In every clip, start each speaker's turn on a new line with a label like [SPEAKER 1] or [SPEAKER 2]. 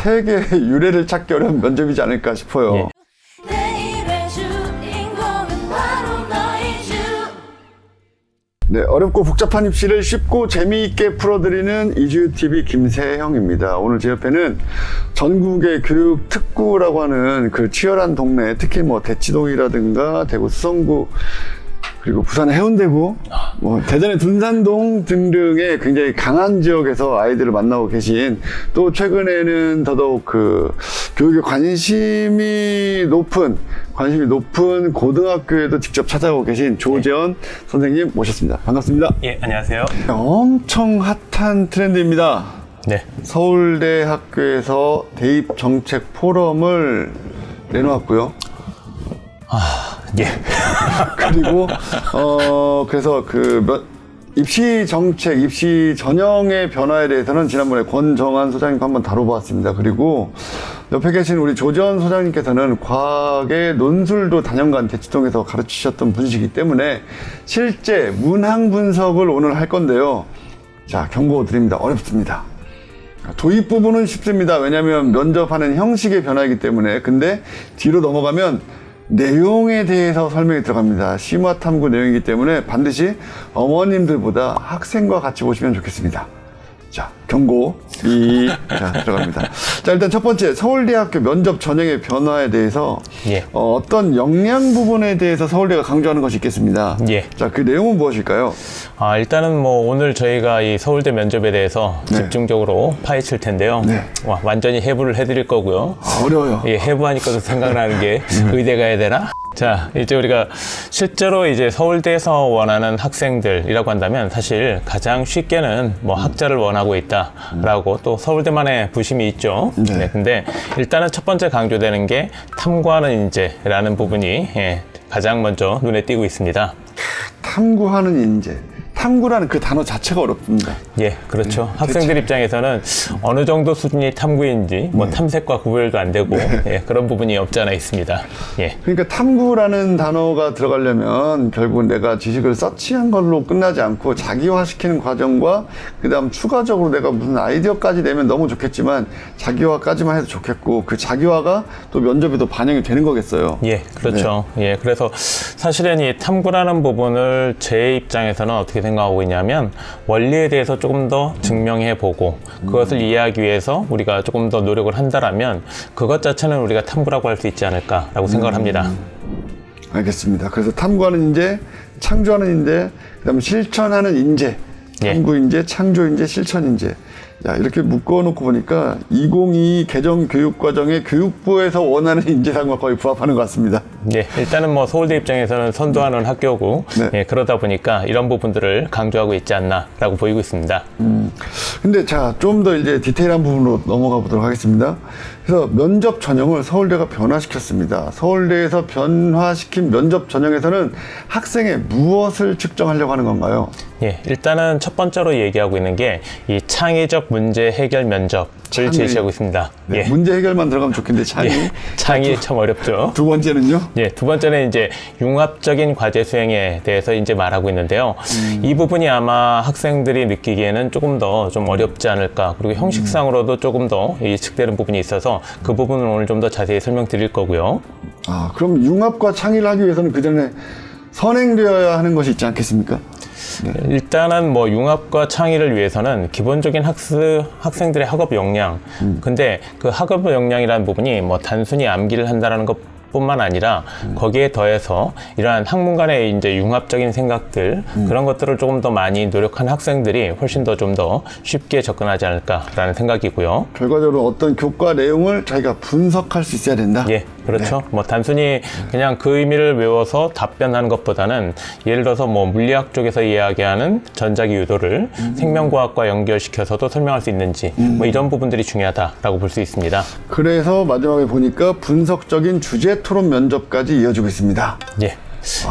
[SPEAKER 1] 세계의 유래를 찾기 어려운 면접이지 않을까 싶어요.
[SPEAKER 2] 예.
[SPEAKER 1] 네, 어렵고 복잡한 입시를 쉽고 재미있게 풀어드리는 이주TV 김세형입니다. 오늘 제 옆에는 전국의 교육 특구라고 하는 그 치열한 동네, 특히 뭐 대치동이라든가 대구 수성구, 그리고 부산의 해운대구, 뭐 대전의 둔산동 등등의 굉장히 강한 지역에서 아이들을 만나고 계신, 또 최근에는 더더욱 그 교육에 관심이 높은 고등학교에도 직접 찾아오고 계신 조재원 선생님 모셨습니다. 반갑습니다.
[SPEAKER 2] 예, 안녕하세요.
[SPEAKER 1] 엄청 핫한 트렌드입니다.
[SPEAKER 2] 네.
[SPEAKER 1] 서울대 학교에서 대입 정책 포럼을 내놓았고요.
[SPEAKER 2] 예.
[SPEAKER 1] 그리고 그래서 입시 정책, 입시 전형의 변화에 대해서는 지난번에 권정한 소장님과 한번 다뤄보았습니다. 그리고 옆에 계신 우리 조재원 소장님께서는 과학의 논술도 단연간 대치동에서 가르치셨던 분이시기 때문에 실제 문항 분석을 오늘 할 건데요. 자, 경고 드립니다. 어렵습니다. 도입 부분은 쉽습니다. 왜냐하면 면접하는 형식의 변화이기 때문에. 근데 뒤로 넘어가면 내용에 대해서 설명이 들어갑니다. 심화 탐구 내용이기 때문에 반드시 어머님들보다 학생과 같이 보시면 좋겠습니다. 자, 경고. 자, 들어갑니다. 자, 일단 첫 번째, 서울대학교 면접 전형의 변화에 대해서
[SPEAKER 2] 예.
[SPEAKER 1] 어떤 역량 부분에 대해서 서울대가 강조하는 것이 있겠습니다.
[SPEAKER 2] 예.
[SPEAKER 1] 자, 그 내용은 무엇일까요?
[SPEAKER 2] 일단은 뭐 오늘 저희가 이 서울대 면접에 대해서
[SPEAKER 1] 네.
[SPEAKER 2] 집중적으로 파헤칠 텐데요.
[SPEAKER 1] 네.
[SPEAKER 2] 완전히 해부를 해드릴 거고요.
[SPEAKER 1] 어려워요.
[SPEAKER 2] 예, 해부하니까 생각나는 게 의대 가야 되나? 자, 이제 우리가 실제로 이제 서울대에서 원하는 학생들이라고 한다면 사실 가장 쉽게는 뭐 학자를 원하고 있다라고 또 서울대만의 부심이 있죠.
[SPEAKER 1] 네.
[SPEAKER 2] 네, 근데 일단은 첫 번째 강조되는 게 탐구하는 인재라는 부분이 가장 먼저 눈에 띄고 있습니다.
[SPEAKER 1] 탐구하는 인재. 탐구라는 그 단어 자체가 어렵습니다.
[SPEAKER 2] 예, 그렇죠. 학생들 입장에서는 어느 정도 수준이 탐구인지 뭐 탐색과 구별도 안 되고 예, 그런 부분이 없지 않아 있습니다. 예.
[SPEAKER 1] 그러니까 탐구라는 단어가 들어가려면 결국은 내가 지식을 서치한 걸로 끝나지 않고 자기화시키는 과정과 그다음 추가적으로 내가 무슨 아이디어까지 내면 너무 좋겠지만 자기화까지만 해도 좋겠고 그 자기화가 또 면접에도 반영이 되는 거겠어요.
[SPEAKER 2] 예, 그렇죠. 네. 예, 그래서 사실은 이 탐구라는 부분을 제 입장에서는 어떻게 생각하고 있냐면 원리에 대해서 조금 더 증명해보고 그것을 이해하기 위해서 우리가 조금 더 노력을 한다라면 그것 자체는 우리가 탐구라고 할 수 있지 않을까라고 생각을 합니다.
[SPEAKER 1] 알겠습니다. 그래서 탐구하는 인재, 창조하는 인재, 그다음에 실천하는 인재, 탐구 인재, 창조 인재, 실천 인재. 야, 이렇게 묶어놓고 보니까 2022 개정 교육과정의 교육부에서 원하는 인재상과 거의 부합하는 것 같습니다.
[SPEAKER 2] 네, 일단은 뭐 서울대 입장에서는 선도하는 학교고,
[SPEAKER 1] 네.
[SPEAKER 2] 예, 그러다 보니까 이런 부분들을 강조하고 있지 않나라고 보이고 있습니다.
[SPEAKER 1] 근데 자, 좀 더 이제 디테일한 부분으로 넘어가 보도록 하겠습니다. 그래서 면접 전형을 서울대가 변화시켰습니다. 서울대에서 변화시킨 면접 전형에서는 학생의 무엇을 측정하려고 하는 건가요?
[SPEAKER 2] 예, 일단은 첫 번째로 얘기하고 있는 게 이 창의적 문제 해결 면접을 제시하고 있습니다.
[SPEAKER 1] 네,
[SPEAKER 2] 예.
[SPEAKER 1] 문제 해결만 들어가면 좋겠는데
[SPEAKER 2] 창의 참 어렵죠.
[SPEAKER 1] 두 번째는요?
[SPEAKER 2] 예, 두 번째는 이제 융합적인 과제 수행에 대해서 이제 말하고 있는데요. 이 부분이 아마 학생들이 느끼기에는 조금 더 좀 어렵지 않을까. 그리고 형식상으로도 조금 더 예측되는 부분이 있어서 그 부분을 오늘 좀 더 자세히 설명드릴 거고요.
[SPEAKER 1] 아, 그럼 융합과 창의를 하기 위해서는 그 전에 선행되어야 하는 것이 있지 않겠습니까? 네.
[SPEAKER 2] 일단은 뭐 융합과 창의를 위해서는 기본적인 학생들의 학업 역량. 근데 그 학업 역량이라는 부분이 뭐 단순히 암기를 한다라는 것 뿐만 아니라 거기에 더해서 이러한 학문 간의 이제 융합적인 생각들 그런 것들을 조금 더 많이 노력한 학생들이 훨씬 더 좀 더 쉽게 접근하지 않을까라는 생각이고요.
[SPEAKER 1] 결과적으로 어떤 교과 내용을 자기가 분석할 수 있어야 된다.
[SPEAKER 2] 예, 그렇죠.
[SPEAKER 1] 네.
[SPEAKER 2] 뭐 단순히 그냥 그 의미를 외워서 답변하는 것보다는 예를 들어서 뭐 물리학 쪽에서 이야기하는 전자기 유도를 생명과학과 연결시켜서도 설명할 수 있는지 뭐 이런 부분들이 중요하다라고 볼 수 있습니다.
[SPEAKER 1] 그래서 마지막에 보니까 분석적인 주제 토론 면접까지 이어지고 있습니다.
[SPEAKER 2] 예.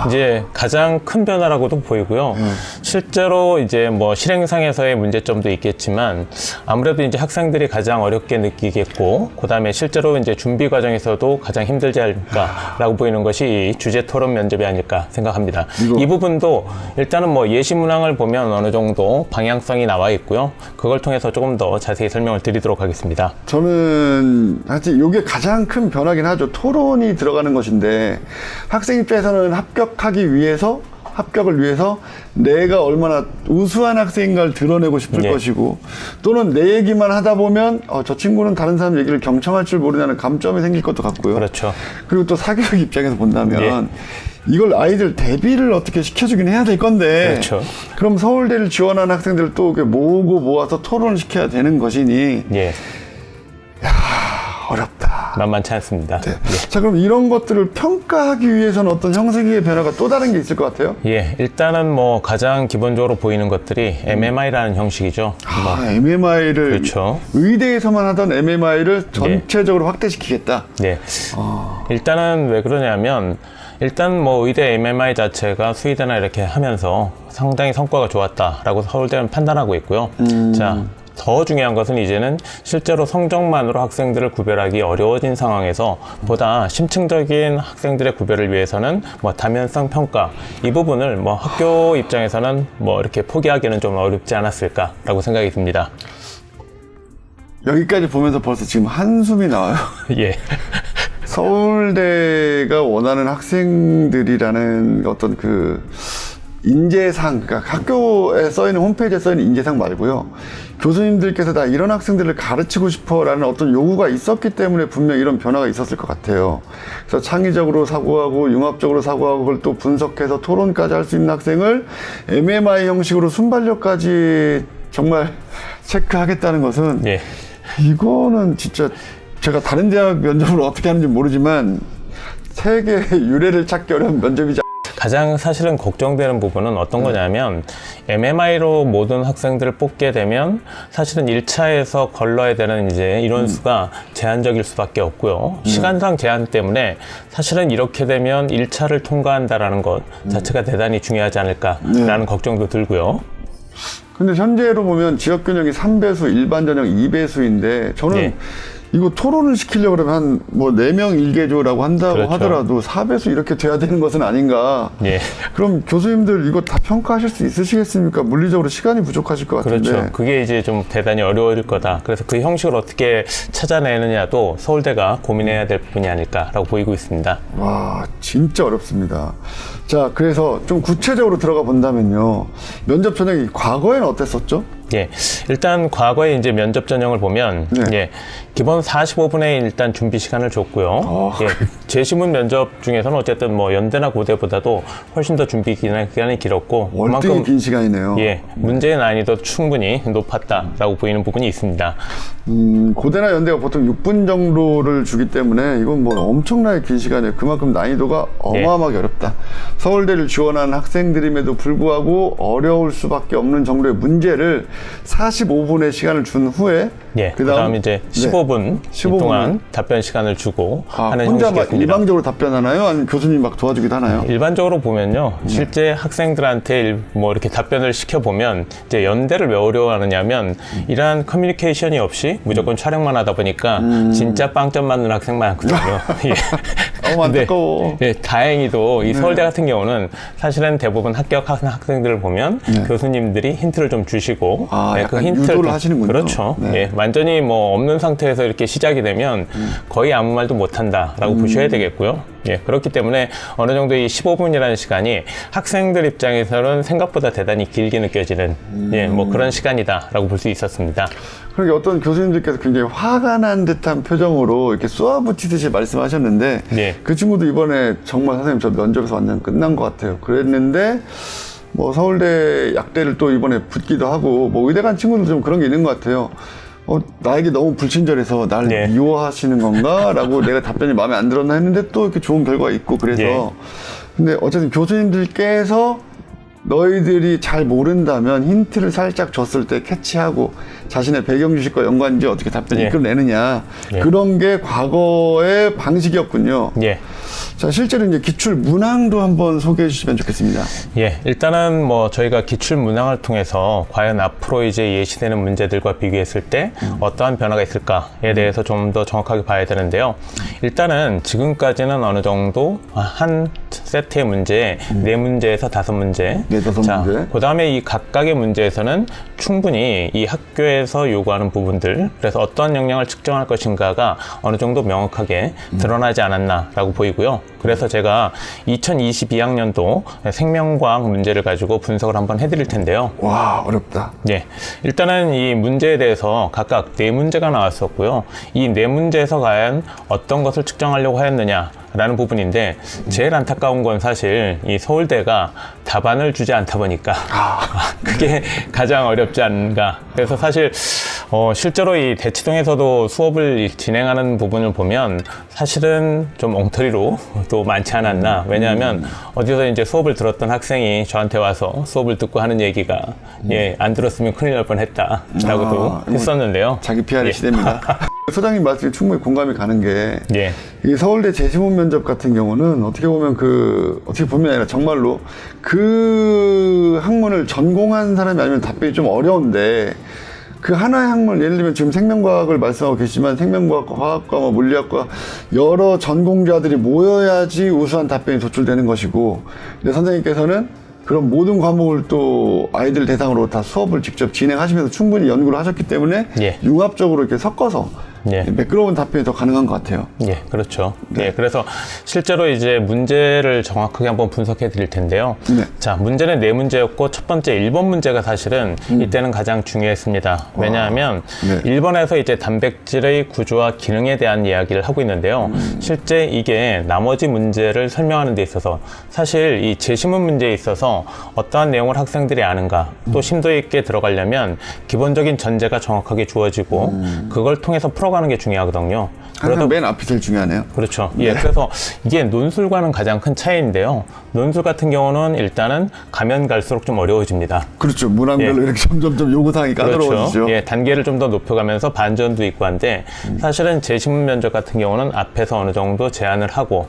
[SPEAKER 2] 이제 가장 큰 변화라고도 보이고요. 실제로 이제 뭐 실행상에서의 문제점도 있겠지만 아무래도 이제 학생들이 가장 어렵게 느끼겠고, 그다음에 실제로 이제 준비 과정에서도 가장 힘들지 않을까라고 보이는 것이 이 주제 토론 면접이 아닐까 생각합니다. 이 부분도 일단은 뭐 예시 문항을 보면 어느 정도 방향성이 나와 있고요. 그걸 통해서 조금 더 자세히 설명을 드리도록 하겠습니다.
[SPEAKER 1] 저는 하여튼 이게 가장 큰 변화긴 하죠. 토론이 들어가는 것인데 학생 입장에서는 합격을 위해서 내가 얼마나 우수한 학생인가를 드러내고 싶을
[SPEAKER 2] 네.
[SPEAKER 1] 것이고, 또는 내 얘기만 하다 보면 저 친구는 다른 사람 얘기를 경청할 줄 모르냐는 감점이 생길 것도 같고요.
[SPEAKER 2] 그렇죠.
[SPEAKER 1] 그리고 또 사교육 입장에서 본다면
[SPEAKER 2] 네.
[SPEAKER 1] 이걸 아이들 대비를 어떻게 시켜주긴 해야 될 건데,
[SPEAKER 2] 그렇죠.
[SPEAKER 1] 그럼 서울대를 지원한 학생들을 또 모으고 모아서 토론을 시켜야 되는 것이니
[SPEAKER 2] 예,
[SPEAKER 1] 어렵다.
[SPEAKER 2] 만만치 않습니다.
[SPEAKER 1] 네. 자, 그럼 이런 것들을 평가하기 위해서는 어떤 형식의 변화가 또 다른 게 있을 것 같아요?
[SPEAKER 2] 예, 일단은 뭐 가장 기본적으로 보이는 것들이 MMI라는 형식이죠.
[SPEAKER 1] MMI를
[SPEAKER 2] 그렇죠.
[SPEAKER 1] 의대에서만 하던 MMI를 전체적으로 확대시키겠다.
[SPEAKER 2] 네. 일단은 왜 그러냐면, 일단 뭐 의대 MMI 자체가 수의대나 이렇게 하면서 상당히 성과가 좋았다라고 서울대는 판단하고 있고요. 자, 더 중요한 것은 이제는 실제로 성적만으로 학생들을 구별하기 어려워진 상황에서 보다 심층적인 학생들의 구별을 위해서는 뭐 다면성 평가, 이 부분을 뭐 학교 입장에서는 뭐 이렇게 포기하기는 좀 어렵지 않았을까라고 생각이 듭니다.
[SPEAKER 1] 여기까지 보면서 벌써 지금 한숨이 나와요.
[SPEAKER 2] 예.
[SPEAKER 1] 서울대가 원하는 학생들이라는 어떤 그 인재상, 그러니까 학교에 써있는 홈페이지에 써있는 인재상 말고요, 교수님들께서 다 이런 학생들을 가르치고 싶어라는 어떤 요구가 있었기 때문에 분명 이런 변화가 있었을 것 같아요. 그래서 창의적으로 사고하고 융합적으로 사고하고 그걸 또 분석해서 토론까지 할 수 있는 학생을 MMI 형식으로 순발력까지 정말 체크하겠다는 것은,
[SPEAKER 2] 예.
[SPEAKER 1] 이거는 진짜 제가 다른 대학 면접을 어떻게 하는지 모르지만 세계 유례를 찾기 어려운 면접이지.
[SPEAKER 2] 가장 사실은 걱정되는 부분은 어떤 거냐면, MMI로 모든 학생들을 뽑게 되면 사실은 1차에서 걸러야 되는 이제 인원수가 제한적일 수밖에 없고요. 시간상 제한 때문에 사실은 이렇게 되면 1차를 통과한다라는 것 자체가 대단히 중요하지 않을까라는 걱정도 들고요.
[SPEAKER 1] 근데 현재로 보면 지역균형이 3배수, 일반 전형 2배수인데 저는
[SPEAKER 2] 예.
[SPEAKER 1] 이거 토론을 시키려고 그러면 한 뭐 4명 1개조라고 한다고
[SPEAKER 2] 그렇죠.
[SPEAKER 1] 하더라도 4배수 이렇게 돼야 되는 것은 아닌가.
[SPEAKER 2] 예.
[SPEAKER 1] 그럼 교수님들 이거 다 평가하실 수 있으시겠습니까? 물리적으로 시간이 부족하실 것 같은데.
[SPEAKER 2] 그렇죠. 그게 이제 좀 대단히 어려울 거다. 그래서 그 형식을 어떻게 찾아내느냐도 서울대가 고민해야 될 부분이 아닐까라고 보이고 있습니다.
[SPEAKER 1] 와, 진짜 어렵습니다. 자, 그래서 좀 구체적으로 들어가 본다면요. 면접 전형이 과거에는 어땠었죠?
[SPEAKER 2] 예, 일단 과거에 이제 면접 전형을 보면
[SPEAKER 1] 네.
[SPEAKER 2] 예, 기본 45분의 일단 준비 시간을 줬고요. 예, 재시문 면접 중에서는 어쨌든 뭐 연대나 고대보다도 훨씬 더 준비 기간이 길었고,
[SPEAKER 1] 월등히 긴 시간이네요.
[SPEAKER 2] 예, 문제의 난이도 충분히 높았다라고 보이는 부분이 있습니다.
[SPEAKER 1] 고대나 연대가 보통 6분 정도를 주기 때문에 이건 뭐 엄청나게 긴 시간이에요. 그만큼 난이도가 어마어마하게 어렵다. 서울대를 지원한 학생들임에도 불구하고 어려울 수밖에 없는 정도의 문제를 45분의 시간을 준 후에
[SPEAKER 2] 예, 그다음 이제 15분
[SPEAKER 1] 15분
[SPEAKER 2] 동안 답변 시간을 주고 하는
[SPEAKER 1] 혼자 막
[SPEAKER 2] 형식이었습니다.
[SPEAKER 1] 일방적으로 답변하나요? 아니면 교수님 막 도와주기도 하나요?
[SPEAKER 2] 일반적으로 보면요, 실제 학생들한테 뭐 이렇게 답변을 시켜보면 이제 연대를 왜 어려워하느냐면 이러한 커뮤니케이션이 없이 무조건 촬영만 하다 보니까 진짜 빵점 맞는 학생 많거든요. 예.
[SPEAKER 1] 안타까워.
[SPEAKER 2] 네, 다행히도 이 서울대 같은 경우는 사실은 대부분 합격한 학생들을 보면 교수님들이 힌트를 좀 주시고
[SPEAKER 1] 약간 유도를 하시는군요.
[SPEAKER 2] 그렇죠.
[SPEAKER 1] 네.
[SPEAKER 2] 예, 완전히 뭐 없는 상태에서 이렇게 시작이 되면 거의 아무 말도 못한다라고 보셔야 되겠고요. 예, 그렇기 때문에 어느 정도 이 15분이라는 시간이 학생들 입장에서는 생각보다 대단히 길게 느껴지는 예, 뭐 그런 시간이다라고 볼 수 있었습니다.
[SPEAKER 1] 그러게 어떤 교수님들께서 굉장히 화가 난 듯한 표정으로 이렇게 쏘아붙이듯이 말씀하셨는데
[SPEAKER 2] 네.
[SPEAKER 1] 그 친구도 이번에 정말 선생님 저 면접에서 완전 끝난 것 같아요. 그랬는데 뭐 서울대 약대를 또 이번에 붙기도 하고 뭐 의대 간 친구들 좀 그런 게 있는 것 같아요. 나에게 너무 불친절해서 날
[SPEAKER 2] 네.
[SPEAKER 1] 미워하시는 건가? 라고 내가 답변이 마음에 안 들었나 했는데 또 이렇게 좋은 결과가 있고 그래서
[SPEAKER 2] 예.
[SPEAKER 1] 근데 어쨌든 교수님들께서 너희들이 잘 모른다면 힌트를 살짝 줬을 때 캐치하고 자신의 배경 지식과 연관지 어떻게 답변을
[SPEAKER 2] 예.
[SPEAKER 1] 이끌어내느냐
[SPEAKER 2] 예.
[SPEAKER 1] 그런 게 과거의 방식이었군요.
[SPEAKER 2] 예.
[SPEAKER 1] 자, 실제로 이제 기출 문항도 한번 소개해 주시면 좋겠습니다.
[SPEAKER 2] 예, 일단은 뭐 저희가 기출 문항을 통해서 과연 앞으로 이제 예시되는 문제들과 비교했을 때 어떠한 변화가 있을까에 대해서 좀 더 정확하게 봐야 되는데요. 일단은 지금까지는 어느 정도 한 세트의 문제에 4문제에서 5문제.
[SPEAKER 1] 네, 5문제.
[SPEAKER 2] 그 다음에 이 각각의 문제에서는 충분히 이 학교에서 요구하는 부분들, 그래서 어떠한 역량을 측정할 것인가가 어느 정도 명확하게 드러나지 않았나라고 보이고요. 그래서 제가 2022학년도 생명과학 문제를 가지고 분석을 한번 해드릴 텐데요.
[SPEAKER 1] 와, 어렵다.
[SPEAKER 2] 예, 일단은 이 문제에 대해서 각각 4문제가 나왔었고요. 이 4문제에서 과연 어떤 것을 측정하려고 하였느냐라는 부분인데, 제일 안타까운 건 사실 이 서울대가 답안을 주지 않다 보니까 그게 가장 어렵지 않은가. 그래서 사실 실제로 이 대치동에서도 수업을 진행하는 부분을 보면 사실은 좀 엉터리로 또 많지 않았나. 왜냐하면 어디서 이제 수업을 들었던 학생이 저한테 와서 수업을 듣고 하는 얘기가 안 들었으면 큰일 날 뻔했다라고도 했었는데요.
[SPEAKER 1] 자기 PR의
[SPEAKER 2] 예.
[SPEAKER 1] 시대입니다. 소장님 말씀에 충분히 공감이 가는 게,
[SPEAKER 2] 예.
[SPEAKER 1] 이 서울대 재시문 면접 같은 경우는 어떻게 보면 아니라 정말로 그 학문을 전공한 사람이 아니면 답변이 좀 어려운데, 그 하나의 학문, 예를 들면 지금 생명과학을 말씀하고 계시지만 생명과학과, 화학과, 뭐 물리학과 여러 전공자들이 모여야지 우수한 답변이 도출되는 것이고, 근데 선생님께서는 그런 모든 과목을 또 아이들 대상으로 다 수업을 직접 진행하시면서 충분히 연구를 하셨기 때문에
[SPEAKER 2] 예.
[SPEAKER 1] 융합적으로 이렇게 섞어서
[SPEAKER 2] 예.
[SPEAKER 1] 매끄러운 답변이 더 가능한 것 같아요.
[SPEAKER 2] 예, 그렇죠.
[SPEAKER 1] 네.
[SPEAKER 2] 예, 그래서 실제로 이제 문제를 정확하게 한번 분석해 드릴 텐데요.
[SPEAKER 1] 네.
[SPEAKER 2] 자, 문제는 4문제였고, 첫 번째 1번 문제가 사실은 이때는 가장 중요했습니다. 왜냐하면
[SPEAKER 1] 네.
[SPEAKER 2] 1번에서 이제 단백질의 구조와 기능에 대한 이야기를 하고 있는데요. 실제 이게 나머지 문제를 설명하는 데 있어서 사실 이 제시문 문제에 있어서 어떠한 내용을 학생들이 아는가, 또 심도 있게 들어가려면 기본적인 전제가 정확하게 주어지고 그걸 통해서 풀어가는 게 중요하거든요.
[SPEAKER 1] 항상 맨 앞이 제일 중요하네요.
[SPEAKER 2] 그렇죠. 예, 그래서 이게 논술과는 가장 큰 차이인데요. 논술 같은 경우는 일단은 가면 갈수록 좀 어려워집니다.
[SPEAKER 1] 그렇죠. 문항별로 이렇게 점점점 요구사항이 까다로워지죠.
[SPEAKER 2] 그렇죠. 예, 단계를 좀 더 높여가면서 반전도 있고 한데, 사실은 제시문 면접 같은 경우는 앞에서 어느 정도 제안을 하고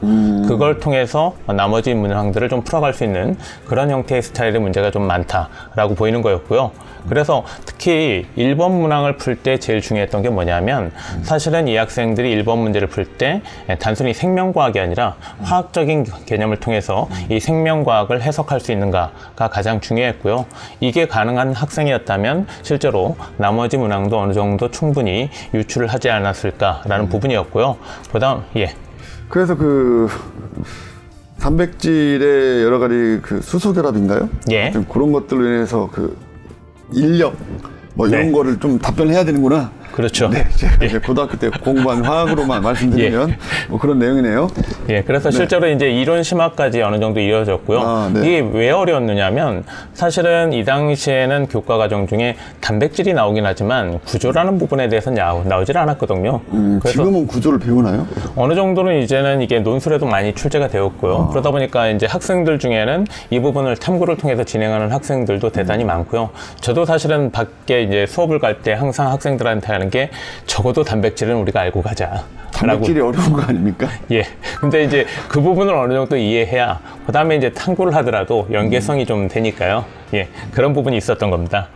[SPEAKER 2] 그걸 통해서 나머지 문항들을 좀 풀어갈 수 있는 그런 형태의 스타일의 문제가 좀 많다라고 보이는 거였고요. 그래서 특히 1번 문항을 풀 때 제일 중요했던 게 뭐냐면, 사실은 이 학생들이 1번 문제를 풀 때 단순히 생명과학이 아니라 화학적인 개념을 통해서 이 생명과학을 해석할 수 있는가가 가장 중요했고요. 이게 가능한 학생이었다면 실제로 나머지 문항도 어느 정도 충분히 유출을 하지 않았을까라는 부분이었고요. 그다음, 예.
[SPEAKER 1] 그래서 단백질의 여러 가지 수소결합인가요?
[SPEAKER 2] 예.
[SPEAKER 1] 그런 것들로 인해서 인력 뭐 이런
[SPEAKER 2] 네.
[SPEAKER 1] 거를 좀 답변해야 되는구나.
[SPEAKER 2] 그렇죠.
[SPEAKER 1] 네, 제가 이제 고등학교 때 공부한 화학으로만 말씀드리면 뭐 그런 내용이네요.
[SPEAKER 2] 예, 그래서 실제로 이제 이론 심화까지 어느 정도 이루어졌고요.
[SPEAKER 1] 네.
[SPEAKER 2] 이게 왜 어려웠느냐면, 사실은 이 당시에는 교과 과정 중에 단백질이 나오긴 하지만 구조라는 부분에 대해서는 나오질 않았거든요. 그래서
[SPEAKER 1] 지금은 구조를 배우나요?
[SPEAKER 2] 어느 정도는 이제는 이게 논술에도 많이 출제가 되었고요. 그러다 보니까 이제 학생들 중에는 이 부분을 탐구를 통해서 진행하는 학생들도 대단히 많고요. 저도 사실은 밖에 이제 수업을 갈 때 항상 학생들한테 하는 게, 적어도 단백질은 우리가 알고 가자.
[SPEAKER 1] 단백질이 어려운 거 아닙니까?
[SPEAKER 2] 예. 근데 이제 그 부분을 어느 정도 이해해야 그 다음에 이제 탐구를 하더라도 연계성이 좀 되니까요. 예. 그런 부분이 있었던 겁니다.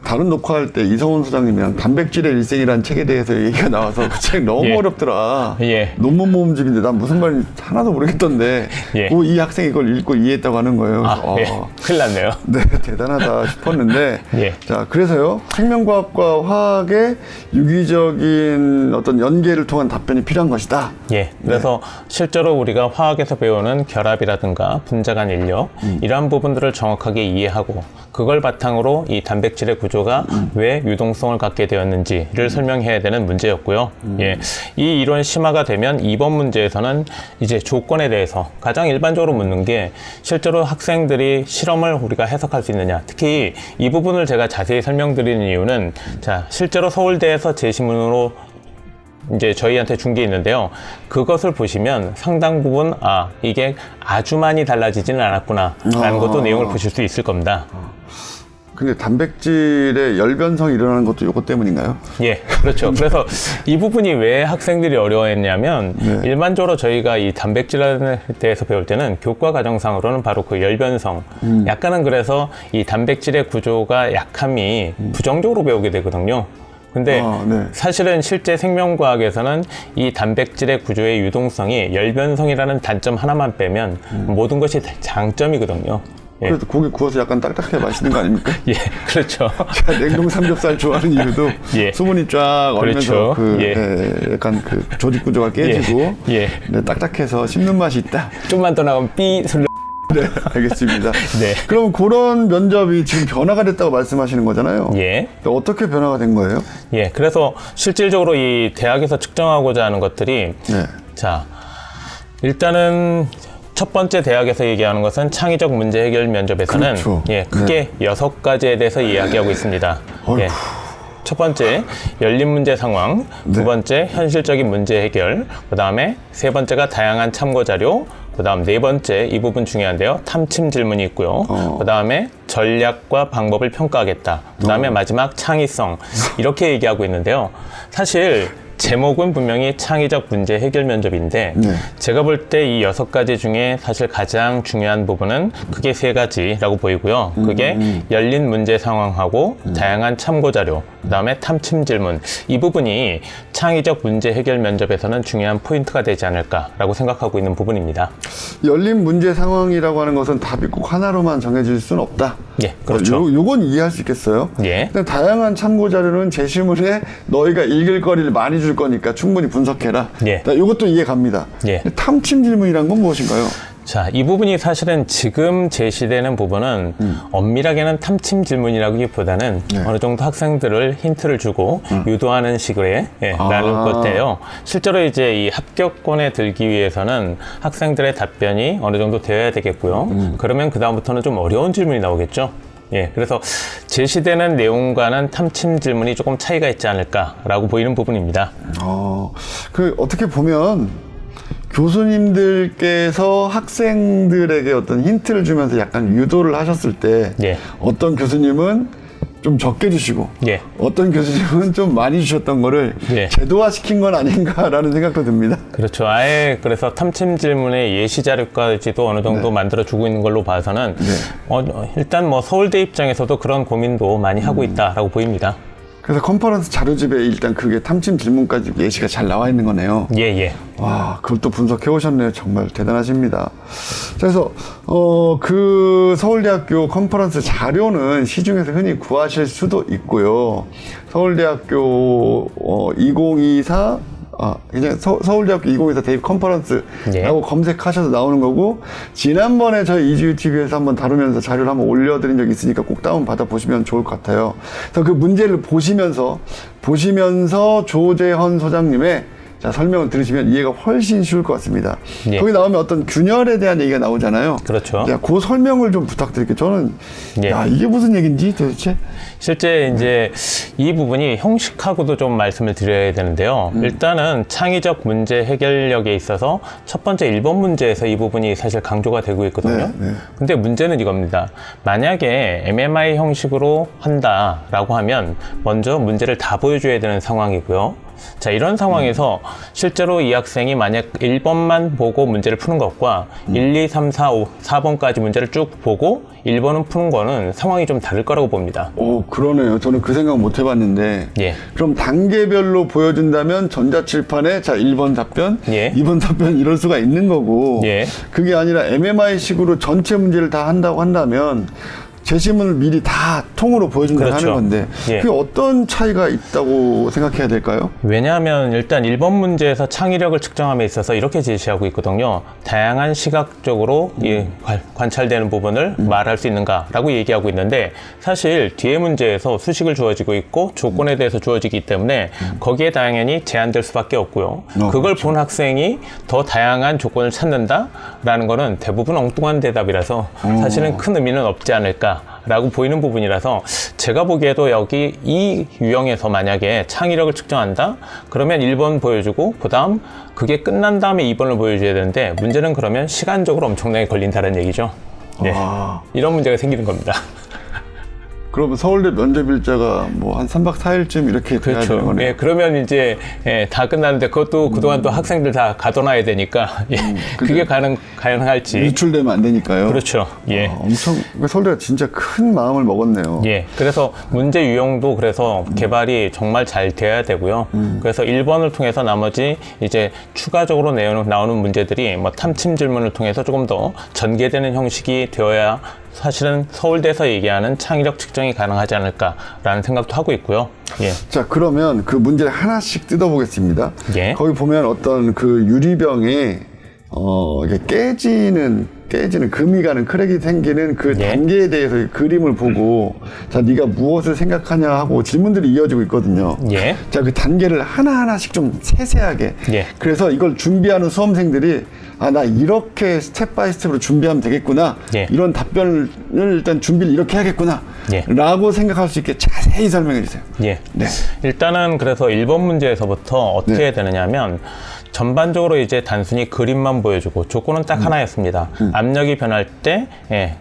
[SPEAKER 1] 다른 녹화할 때 이성훈 소장님이랑 단백질의 일생이라는 책에 대해서 얘기가 나와서 그 책 너무
[SPEAKER 2] 예.
[SPEAKER 1] 어렵더라.
[SPEAKER 2] 예.
[SPEAKER 1] 논문 모음집인데 난 무슨 말인지 하나도 모르겠던데
[SPEAKER 2] 예.
[SPEAKER 1] 이 학생이 이걸 읽고 이해했다고 하는 거예요.
[SPEAKER 2] 예. 큰일 났네요.
[SPEAKER 1] 네, 대단하다 싶었는데.
[SPEAKER 2] 예.
[SPEAKER 1] 자, 그래서요, 생명과학과 화학의 유기적인 어떤 연계를 통한 답변이 필요한 것이다.
[SPEAKER 2] 예. 그래서 실제로 우리가 화학에서 배우는 결합이라든가 분자 간 인력, 이러한 부분들을 정확하게 이해하고 그걸 바탕으로 이 단백질의 구조가 왜 유동성을 갖게 되었는지를 설명해야 되는 문제였고요. 예. 이 이론 심화가 되면 2번 문제에서는 이제 조건에 대해서 가장 일반적으로 묻는 게, 실제로 학생들이 실험을 우리가 해석할 수 있느냐. 특히 이 부분을 제가 자세히 설명드리는 이유는, 자, 실제로 서울대에서 제시문으로 이제 저희한테 준 게 있는데요. 그것을 보시면 상당 부분, 이게 아주 많이 달라지지는 않았구나 라는 것도 내용을 보실 수 있을 겁니다.
[SPEAKER 1] 근데 단백질의 열변성이 일어나는 것도 이것 때문인가요?
[SPEAKER 2] 예, 그렇죠. 그래서 이 부분이 왜 학생들이 어려워했냐면 일반적으로 저희가 이 단백질에 대해서 배울 때는 교과 과정상으로는 바로 그 열변성, 약간은 그래서 이 단백질의 구조가 약함이 부정적으로 배우게 되거든요. 근데
[SPEAKER 1] 네.
[SPEAKER 2] 사실은 실제 생명과학에서는 이 단백질의 구조의 유동성이 열변성이라는 단점 하나만 빼면 모든 것이 장점이거든요. 예.
[SPEAKER 1] 그래도 고기 구워서 약간 딱딱해 맛있는 거 아닙니까?
[SPEAKER 2] 예, 그렇죠.
[SPEAKER 1] 제가 냉동 삼겹살 좋아하는 이유도
[SPEAKER 2] 예.
[SPEAKER 1] 수분이 쫙 얼면서
[SPEAKER 2] 그렇죠.
[SPEAKER 1] 약간 그 조직 구조가 깨지고
[SPEAKER 2] 예.
[SPEAKER 1] 네, 딱딱해서 씹는 맛이 있다.
[SPEAKER 2] 좀만 더 나가면 삐 소리.
[SPEAKER 1] 네, 알겠습니다.
[SPEAKER 2] 네.
[SPEAKER 1] 그럼 그런 면접이 지금 변화가 됐다고 말씀하시는 거잖아요.
[SPEAKER 2] 예.
[SPEAKER 1] 어떻게 변화가 된 거예요?
[SPEAKER 2] 예, 그래서 실질적으로 이 대학에서 측정하고자 하는 것들이
[SPEAKER 1] 네.
[SPEAKER 2] 자, 일단은 첫 번째 대학에서 얘기하는 것은 창의적 문제 해결 면접에서는
[SPEAKER 1] 그렇죠.
[SPEAKER 2] 예, 크게 6가지에 대해서 이야기하고 있습니다. 예. 첫 번째, 열린 문제 상황. 두 번째, 현실적인 문제 해결. 그 다음에 세 번째가 다양한 참고 자료. 그 다음 네 번째, 이 부분 중요한데요. 탐침 질문이 있고요. 그 다음에 전략과 방법을 평가하겠다. 그 다음에 마지막 창의성. 이렇게 얘기하고 있는데요. 사실 제목은 분명히 창의적 문제 해결 면접인데 제가 볼 때 이 6가지 중에 사실 가장 중요한 부분은 크게 3가지라고 보이고요. 그게 열린 문제 상황하고 다양한 참고 자료, 그다음에 탐침 질문. 이 부분이 창의적 문제 해결 면접에서는 중요한 포인트가 되지 않을까라고 생각하고 있는 부분입니다.
[SPEAKER 1] 열린 문제 상황이라고 하는 것은 답이 꼭 하나로만 정해질 수는 없다.
[SPEAKER 2] 예, 그렇죠.
[SPEAKER 1] 요건 이해할 수 있겠어요.
[SPEAKER 2] 예.
[SPEAKER 1] 근데 다양한 참고 자료는 제시문에 너희가 읽을 거리를 많이 줄 거니까 충분히 분석해라.
[SPEAKER 2] 예.
[SPEAKER 1] 요것도 이해 갑니다.
[SPEAKER 2] 예.
[SPEAKER 1] 근데 탐침 질문이란 건 무엇인가요?
[SPEAKER 2] 자, 이 부분이 사실은 지금 제시되는 부분은 엄밀하게는 탐침 질문이라기보다는 어느 정도 학생들을 힌트를 주고 유도하는 식의 라는 건데요. 실제로 이제 이 합격권에 들기 위해서는 학생들의 답변이 어느 정도 되어야 되겠고요. 그러면 그다음부터는 좀 어려운 질문이 나오겠죠. 예, 그래서 제시되는 내용과는 탐침 질문이 조금 차이가 있지 않을까라고 보이는 부분입니다.
[SPEAKER 1] 어떻게 보면 교수님들께서 학생들에게 어떤 힌트를 주면서 약간 유도를 하셨을 때
[SPEAKER 2] 예.
[SPEAKER 1] 어떤 교수님은 좀 적게 주시고
[SPEAKER 2] 예.
[SPEAKER 1] 어떤 교수님은 좀 많이 주셨던 거를
[SPEAKER 2] 예.
[SPEAKER 1] 제도화시킨 건 아닌가라는 생각도 듭니다.
[SPEAKER 2] 그렇죠. 아예 그래서 탐침 질문의 예시 자료까지도 어느 정도 만들어주고 있는 걸로 봐서는 일단 뭐 서울대 입장에서도 그런 고민도 많이 하고 있다라고 보입니다.
[SPEAKER 1] 그래서 컨퍼런스 자료집에 일단 그게 탐침 질문까지 예시가 잘 나와 있는 거네요.
[SPEAKER 2] 예, 예.
[SPEAKER 1] 와, 그걸 또 분석해 오셨네요. 정말 대단하십니다. 그래서 그 서울대학교 컨퍼런스 자료는 시중에서 흔히 구하실 수도 있고요. 서울대학교 2024 그냥 서울대학교 2024 대입 컨퍼런스라고 검색하셔서 나오는 거고, 지난번에 저희 이주TV에서 한번 다루면서 자료를 한번 올려드린 적이 있으니까 꼭 다운받아 보시면 좋을 것 같아요. 그래서 그 문제를 보시면서 조재헌 소장님의 설명을 들으시면 이해가 훨씬 쉬울 것 같습니다.
[SPEAKER 2] 예.
[SPEAKER 1] 거기 나오면 어떤 균열에 대한 얘기가 나오잖아요.
[SPEAKER 2] 그렇죠.
[SPEAKER 1] 그 설명을 좀 부탁드릴게요. 저는 이게 무슨 얘기인지 도대체.
[SPEAKER 2] 실제 이제 이 부분이 형식하고도 좀 말씀을 드려야 되는데요. 일단은 창의적 문제 해결력에 있어서 첫 번째 1번 문제에서 이 부분이 사실 강조가 되고 있거든요. 근데 문제는 이겁니다. 만약에 MMI 형식으로 한다라고 하면 먼저 문제를 다 보여줘야 되는 상황이고요. 자, 이런 상황에서 실제로 이 학생이 만약 1번만 보고 문제를 푸는 것과 1, 2, 3, 4, 5, 4번까지 문제를 쭉 보고 1번은 푸는 거는 상황이 좀 다를 거라고 봅니다.
[SPEAKER 1] 그러네요. 저는 그 생각 못 해봤는데.
[SPEAKER 2] 예.
[SPEAKER 1] 그럼 단계별로 보여준다면 전자칠판에 1번 답변, 2번 답변 이럴 수가 있는 거고. 그게 아니라 MMI식으로 전체 문제를 다 한다고 한다면 제시문을 미리 다 통으로 보여준다는 하는 건데 그게 어떤 차이가 있다고 생각해야 될까요?
[SPEAKER 2] 왜냐하면 일단 1번 문제에서 창의력을 측정함에 있어서 이렇게 제시하고 있거든요. 다양한 시각적으로 관찰되는 부분을 말할 수 있는가라고 얘기하고 있는데, 사실 뒤에 문제에서 수식을 주어지고 있고 조건에 대해서 주어지기 때문에 거기에 당연히 제한될 수밖에 없고요. 그걸 본 학생이 더 다양한 조건을 찾는다라는 거는 대부분 엉뚱한 대답이라서 사실은 큰 의미는 없지 않을까 라고 보이는 부분이라서, 제가 보기에도 여기 이 유형에서 만약에 창의력을 측정한다? 그러면 1번 보여주고 그 다음 그게 끝난 다음에 2번을 보여줘야 되는데, 문제는 그러면 시간적으로 엄청나게 걸린다는 얘기죠. 이런 문제가 생기는 겁니다.
[SPEAKER 1] 그러면 서울대 면접일자가 뭐 한 3박 4일쯤 이렇게 돼야 되는
[SPEAKER 2] 그렇죠.
[SPEAKER 1] 거네요.
[SPEAKER 2] 예, 그러면 이제 다 끝나는데 그것도 그동안 또 학생들 다 가둬놔야 되니까 예, 그게 가능할지.
[SPEAKER 1] 유출되면 안 되니까요.
[SPEAKER 2] 그렇죠. 예.
[SPEAKER 1] 엄청 서울대가 진짜 큰 마음을 먹었네요.
[SPEAKER 2] 예, 그래서 문제 유형도 그래서 개발이 정말 잘 돼야 되고요. 그래서 1번을 통해서 나머지 이제 추가적으로 나오는 문제들이 뭐 탐침 질문을 통해서 조금 더 전개되는 형식이 되어야 사실은 서울대에서 얘기하는 창의력 측정이 가능하지 않을까라는 생각도 하고 있고요. 예.
[SPEAKER 1] 자, 그러면 그 문제를 하나씩 뜯어보겠습니다.
[SPEAKER 2] 예.
[SPEAKER 1] 거기 보면 어떤 그 유리병에 이게 깨지는 금이 가는 크랙이 생기는 그
[SPEAKER 2] 예.
[SPEAKER 1] 단계에 대해서 그림을 보고 자, 네가 무엇을 생각하냐 하고 질문들이 이어지고 있거든요.
[SPEAKER 2] 예.
[SPEAKER 1] 자, 그 단계를 하나하나씩 좀 세세하게.
[SPEAKER 2] 예.
[SPEAKER 1] 그래서 이걸 준비하는 수험생들이 아, 나 이렇게 스텝 바이 스텝으로 준비하면 되겠구나.
[SPEAKER 2] 예.
[SPEAKER 1] 이런 답변을 일단 준비를 이렇게 하겠구나.
[SPEAKER 2] 예.
[SPEAKER 1] 라고 생각할 수 있게 자세히 설명해 주세요.
[SPEAKER 2] 예.
[SPEAKER 1] 네.
[SPEAKER 2] 일단은 그래서 1번 문제에서부터 어떻게 해야 되느냐 하면 전반적으로 이제 단순히 그림만 보여주고 조건은 딱 하나였습니다. 압력이 변할 때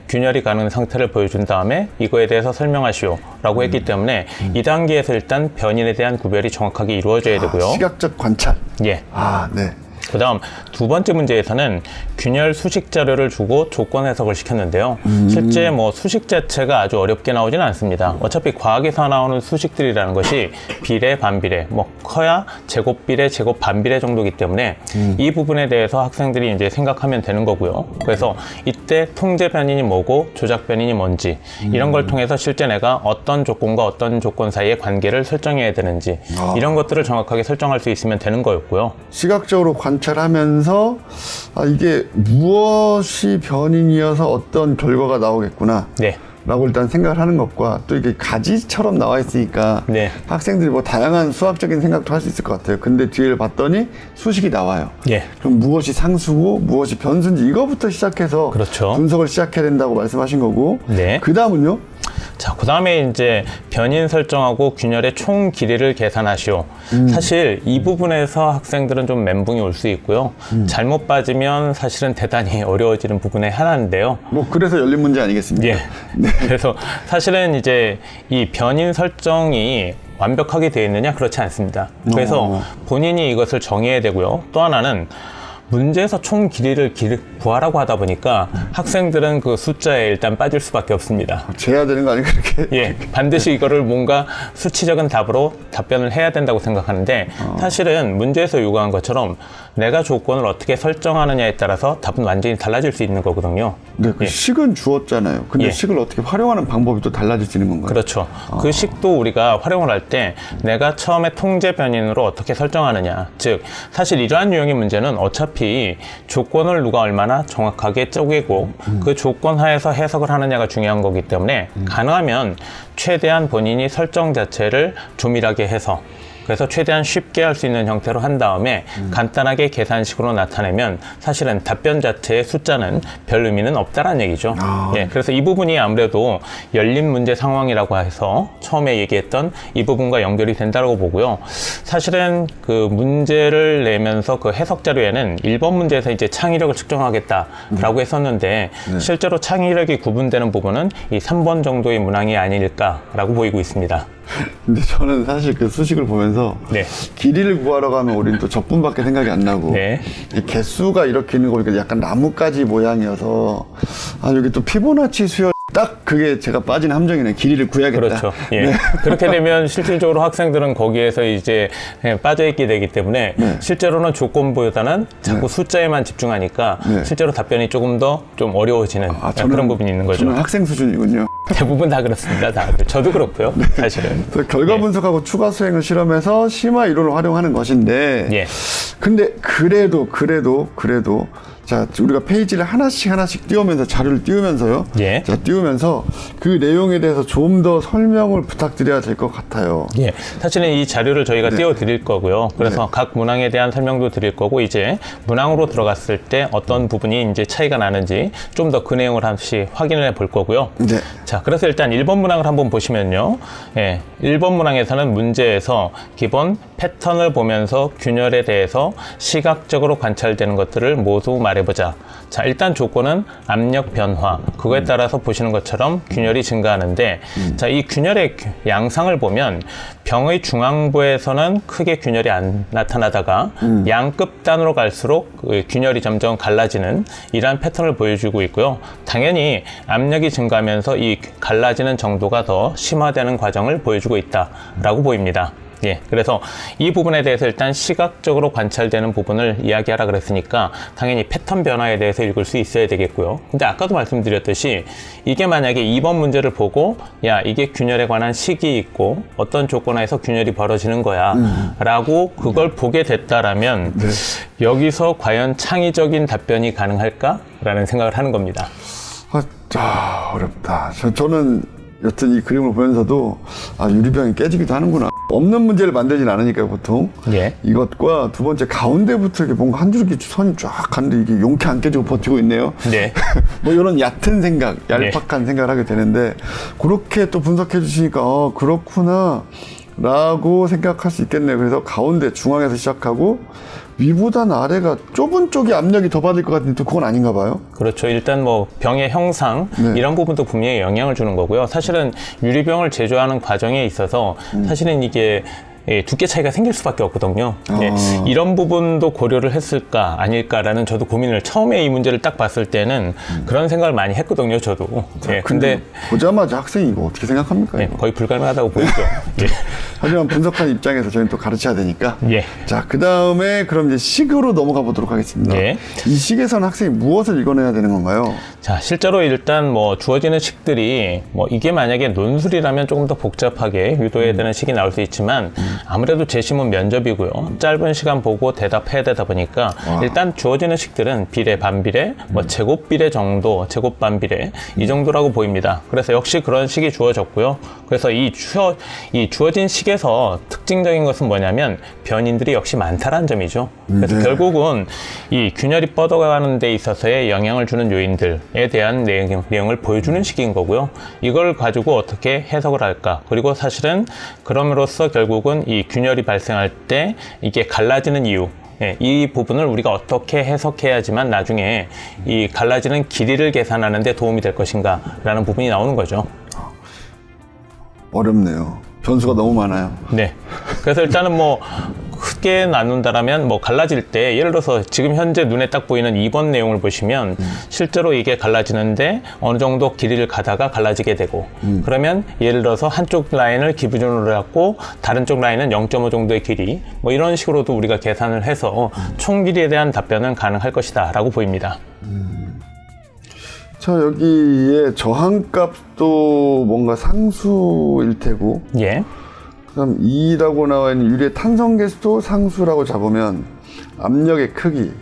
[SPEAKER 2] 균열이 가는 상태를 보여준 다음에 이거에 대해서 설명하시오 라고 했기 때문에 이 단계에서 일단 변인에 대한 구별이 정확하게 이루어져야 되고요.
[SPEAKER 1] 시각적 관찰.
[SPEAKER 2] 예.
[SPEAKER 1] 아, 네.
[SPEAKER 2] 그 다음 두 번째 문제에서는 균열 수식 자료를 주고 조건 해석을 시켰는데요. 실제 뭐 수식 자체가 아주 어렵게 나오지는 않습니다. 어차피 과학에서 나오는 수식들이라는 것이 비례, 반비례, 뭐 커야 제곱 비례, 제곱 반비례 정도이기 때문에 이 부분에 대해서 학생들이 이제 생각하면 되는 거고요. 그래서 이때 통제 변인이 뭐고 조작 변인이 뭔지 이런 걸 통해서 실제 내가 어떤 조건과 어떤 조건 사이의 관계를 설정해야 되는지 이런 것들을 정확하게 설정할 수 있으면 되는 거였고요.
[SPEAKER 1] 시각적으로 관찰하면서 아, 이게 무엇이 변인이어서 어떤 결과가 나오겠구나.
[SPEAKER 2] 네.
[SPEAKER 1] 라고 일단 생각을 하는 것과 또 이게 가지처럼 나와 있으니까
[SPEAKER 2] 네.
[SPEAKER 1] 학생들이 뭐 다양한 수학적인 생각도 할 수 있을 것 같아요. 근데 뒤를 봤더니 수식이 나와요.
[SPEAKER 2] 예.
[SPEAKER 1] 그럼 무엇이 상수고 무엇이 변수인지 이거부터 시작해서
[SPEAKER 2] 그렇죠.
[SPEAKER 1] 분석을 시작해야 된다고 말씀하신 거고
[SPEAKER 2] 네.
[SPEAKER 1] 그 다음은요?
[SPEAKER 2] 자, 그 다음에 이제 변인 설정하고 균열의 총 길이를 계산하시오. 사실 이 부분에서 학생들은 좀 멘붕이 올 수 있고요. 잘못 빠지면 사실은 대단히 어려워지는 부분의 하나인데요.
[SPEAKER 1] 뭐 그래서 열린 문제 아니겠습니까?
[SPEAKER 2] 예. 그래서 사실은 이제 이 변인 설정이 완벽하게 되어 있느냐? 그렇지 않습니다. 그래서 본인이 이것을 정해야 되고요. 또 하나는 문제에서 총 길이를 구하라고 하다 보니까 학생들은 그 숫자에 일단 빠질 수밖에 없습니다.
[SPEAKER 1] 재야 되는 거 아니에요? 그렇게?
[SPEAKER 2] 예, 반드시 이거를 뭔가 수치적인 답으로 답변을 해야 된다고 생각하는데 사실은 문제에서 요구한 것처럼 내가 조건을 어떻게 설정하느냐에 따라서 답은 완전히 달라질 수 있는 거거든요.
[SPEAKER 1] 네, 그
[SPEAKER 2] 예.
[SPEAKER 1] 식은 주었잖아요. 근데
[SPEAKER 2] 예.
[SPEAKER 1] 식을 어떻게 활용하는 방법이 또 달라질 수 있는 건가요?
[SPEAKER 2] 그렇죠. 그 식도 우리가 활용을 할 때 내가 처음에 통제 변인으로 어떻게 설정하느냐. 즉, 사실 이러한 유형의 문제는 어차피 조건을 누가 얼마나 정확하게 쪼개고 그 조건 하에서 해석을 하느냐가 중요한 거기 때문에 가능하면 최대한 본인이 설정 자체를 조밀하게 해서 그래서 최대한 쉽게 할 수 있는 형태로 한 다음에 간단하게 계산식으로 나타내면 사실은 답변 자체의 숫자는 별 의미는 없다라는 얘기죠. 예, 그래서 이 부분이 아무래도 열린 문제 상황이라고 해서 처음에 얘기했던 이 부분과 연결이 된다고 보고요. 사실은 그 문제를 내면서 그 해석 자료에는 1번 문제에서 이제 창의력을 측정하겠다라고 했었는데 실제로 창의력이 구분되는 부분은 이 3번 정도의 문항이 아닐까라고 보이고 있습니다.
[SPEAKER 1] 근데 저는 사실 그 수식을 보면서
[SPEAKER 2] 네.
[SPEAKER 1] 길이를 구하러 가면 우리는 또 적분밖에 생각이 안 나고
[SPEAKER 2] 네.
[SPEAKER 1] 이 개수가 이렇게 있는 거 보니까 약간 나뭇가지 모양이어서 아 여기 또 피보나치 수열 딱 그게 제가 빠진 함정이네. 길이를 구해야겠다.
[SPEAKER 2] 그렇죠. 예. 그렇게 되면 실질적으로 학생들은 거기에서 이제 빠져있게 되기 때문에 실제로는 조건보다는 자꾸 숫자에만 집중하니까 실제로 답변이 조금 더 좀 어려워지는 그런 부분이 있는 거죠.
[SPEAKER 1] 저는 학생 수준이군요.
[SPEAKER 2] 대부분 다 그렇습니다. 다들. 저도 그렇고요. 사실은.
[SPEAKER 1] 그래서 결과 분석하고 추가 수행을 실험해서 심화 이론을 활용하는 것인데
[SPEAKER 2] 예.
[SPEAKER 1] 근데 그래도 자, 우리가 페이지를 하나씩 띄우면서 자료를 띄우면서요.
[SPEAKER 2] 예.
[SPEAKER 1] 자, 띄우면서 그 내용에 대해서 좀 더 설명을 부탁드려야 될 것 같아요.
[SPEAKER 2] 예. 사실은 이 자료를 저희가 띄워 드릴 거고요. 그래서 각 문항에 대한 설명도 드릴 거고 이제 문항으로 들어갔을 때 어떤 부분이 이제 차이가 나는지 좀 더 그 내용을 한번 확인을 해 볼 거고요.
[SPEAKER 1] 네.
[SPEAKER 2] 자, 그래서 일단 1번 문항을 한번 보시면요. 예. 1번 문항에서는 문제에서 기본 패턴을 보면서 균열에 대해서 시각적으로 관찰되는 것들을 모두 말해보자. 자, 일단 조건은 압력 변화. 그거에 따라서 보시는 것처럼 균열이 증가하는데, 자, 이 균열의 양상을 보면 병의 중앙부에서는 크게 균열이 안 나타나다가 양끝단으로 갈수록 균열이 점점 갈라지는 이러한 패턴을 보여주고 있고요. 당연히 압력이 증가하면서 이 갈라지는 정도가 더 심화되는 과정을 보여주고 있다라고 보입니다. 예, 그래서 이 부분에 대해서 일단 시각적으로 관찰되는 부분을 이야기하라 그랬으니까 당연히 패턴 변화에 대해서 읽을 수 있어야 되겠고요. 근데 아까도 말씀드렸듯이 이게 만약에 2번 문제를 보고 야, 이게 균열에 관한 식이 있고 어떤 조건하에서 균열이 벌어지는 거야 라고 그걸 보게 됐다라면 여기서 과연 창의적인 답변이 가능할까? 라는 생각을 하는 겁니다.
[SPEAKER 1] 어렵다. 저는 여튼 이 그림을 보면서도 유리병이 깨지기도 하는구나. 없는 문제를 만들진 않으니까요, 보통.
[SPEAKER 2] 예.
[SPEAKER 1] 이것과 두 번째 가운데부터 이렇게 뭔가 한 줄기 선이 쫙 가는데 이게 용케 안 깨지고 버티고 있네요.
[SPEAKER 2] 네.
[SPEAKER 1] 뭐 이런 얕은 생각, 얄팍한 생각을 하게 되는데 그렇게 또 분석해 주시니까 그렇구나 라고 생각할 수 있겠네요. 그래서 가운데 중앙에서 시작하고 위보다는 아래가 좁은 쪽이 압력이 더 받을 것 같은데 또 그건 아닌가 봐요.
[SPEAKER 2] 그렇죠. 일단 뭐 병의 형상 이런 부분도 분명히 영향을 주는 거고요. 사실은 유리병을 제조하는 과정에 있어서 사실은 이게 두께 차이가 생길 수밖에 없거든요. 이런 부분도 고려를 했을까 아닐까라는 저도 고민을 처음에 이 문제를 딱 봤을 때는 그런 생각을 많이 했거든요. 저도.
[SPEAKER 1] 근데 보자마자 학생이 이거 어떻게 생각합니까?
[SPEAKER 2] 거의 불가능하다고 보이죠.
[SPEAKER 1] 하지만 분석한 입장에서 저희는 또 가르쳐야 되니까. 자, 그 다음에 그럼 이제 식으로 넘어가 보도록 하겠습니다. 이 식에서는 학생이 무엇을 읽어내야 되는 건가요?
[SPEAKER 2] 자, 실제로 일단 뭐 주어지는 식들이 뭐 이게 만약에 논술이라면 조금 더 복잡하게 유도해야 되는 식이 나올 수 있지만 아무래도 재심은 면접이고요. 짧은 시간 보고 대답해야 되다 보니까 일단 주어지는 식들은 비례, 반비례, 뭐 제곱 비례 정도, 제곱 반비례 이 정도라고 보입니다. 그래서 역시 그런 식이 주어졌고요. 그래서 이 주어진 식에서 특징적인 것은 뭐냐면 변인들이 역시 많다라는 점이죠. 그래서 결국은 이 균열이 뻗어가는 데 있어서의 영향을 주는 요인들에 대한 내용을 보여주는 식인 거고요. 이걸 가지고 어떻게 해석을 할까? 그리고 사실은 그럼으로써 결국은 이 균열이 발생할 때 이게 갈라지는 이유, 이 부분을 우리가 어떻게 해석해야지만 나중에 이 갈라지는 길이를 계산하는 데 도움이 될 것인가 라는 부분이 나오는 거죠.
[SPEAKER 1] 어렵네요. 변수가 너무 많아요.
[SPEAKER 2] 네. 그래서 일단은 뭐 크게 나눈다라면 뭐 갈라질 때 예를 들어서 지금 현재 눈에 딱 보이는 2번 내용을 보시면 실제로 이게 갈라지는데 어느 정도 길이를 가다가 갈라지게 되고 그러면 예를 들어서 한쪽 라인을 기준으로 잡고 다른 쪽 라인은 0.5 정도의 길이 뭐 이런 식으로도 우리가 계산을 해서 총 길이에 대한 답변은 가능할 것이다 라고 보입니다.
[SPEAKER 1] 자, 여기에 저항값도 뭔가 상수일 테고 그럼 2라고 나와 있는 유리의 탄성 계수도 상수라고 잡으면 압력의 크기가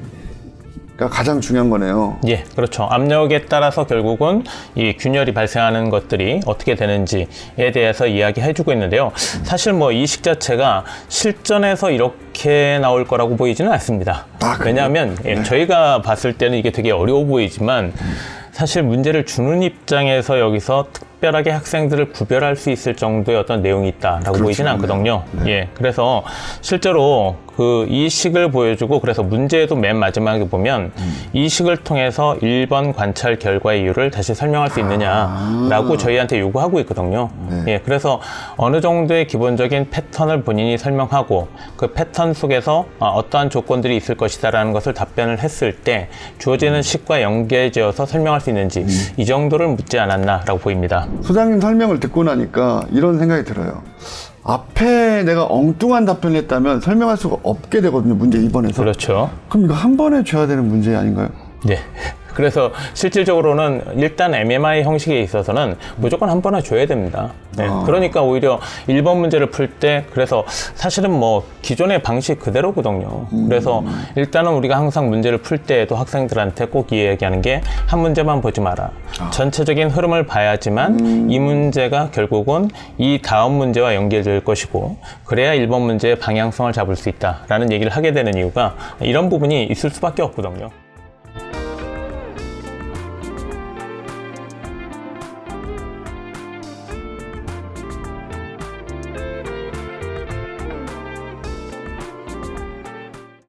[SPEAKER 1] 가장 중요한 거네요.
[SPEAKER 2] 예, 그렇죠. 압력에 따라서 결국은 이 균열이 발생하는 것들이 어떻게 되는지에 대해서 이야기해주고 있는데요. 사실 뭐 이 식 자체가 실전에서 이렇게 나올 거라고 보이지는 않습니다. 왜냐하면 저희가 봤을 때는 이게 되게 어려워 보이지만 사실 문제를 주는 입장에서 여기서 특별하게 학생들을 구별할 수 있을 정도의 어떤 내용이 있다라고 보이지는 않거든요. 그래서 실제로 이 식을 보여주고 그래서 문제에도 맨 마지막에 보면 이 식을 통해서 1번 관찰 결과의 이유를 다시 설명할 수 있느냐라고 저희한테 요구하고 있거든요. 그래서 어느 정도의 기본적인 패턴을 본인이 설명하고 그 패턴 속에서 어떠한 조건들이 있을 것이다라는 것을 답변을 했을 때 주어지는 식과 연계지어서 설명할 수 있는지 이 정도를 묻지 않았나라고 보입니다.
[SPEAKER 1] 소장님 설명을 듣고 나니까 이런 생각이 들어요. 앞에 내가 엉뚱한 답변을 했다면 설명할 수가 없게 되거든요. 문제 2번에서.
[SPEAKER 2] 그렇죠.
[SPEAKER 1] 그럼 이거 한 번에 줘야 되는 문제 아닌가요?
[SPEAKER 2] 네. 그래서 실질적으로는 일단 MMI 형식에 있어서는 무조건 한 번에 줘야 됩니다. 그러니까 오히려 1번 문제를 풀 때 그래서 사실은 뭐 기존의 방식 그대로거든요. 그래서 일단은 우리가 항상 문제를 풀 때에도 학생들한테 꼭 이야기하는 게 한 문제만 보지 마라. 전체적인 흐름을 봐야지만 이 문제가 결국은 이 다음 문제와 연결될 것이고 그래야 1번 문제의 방향성을 잡을 수 있다라는 얘기를 하게 되는 이유가 이런 부분이 있을 수밖에 없거든요.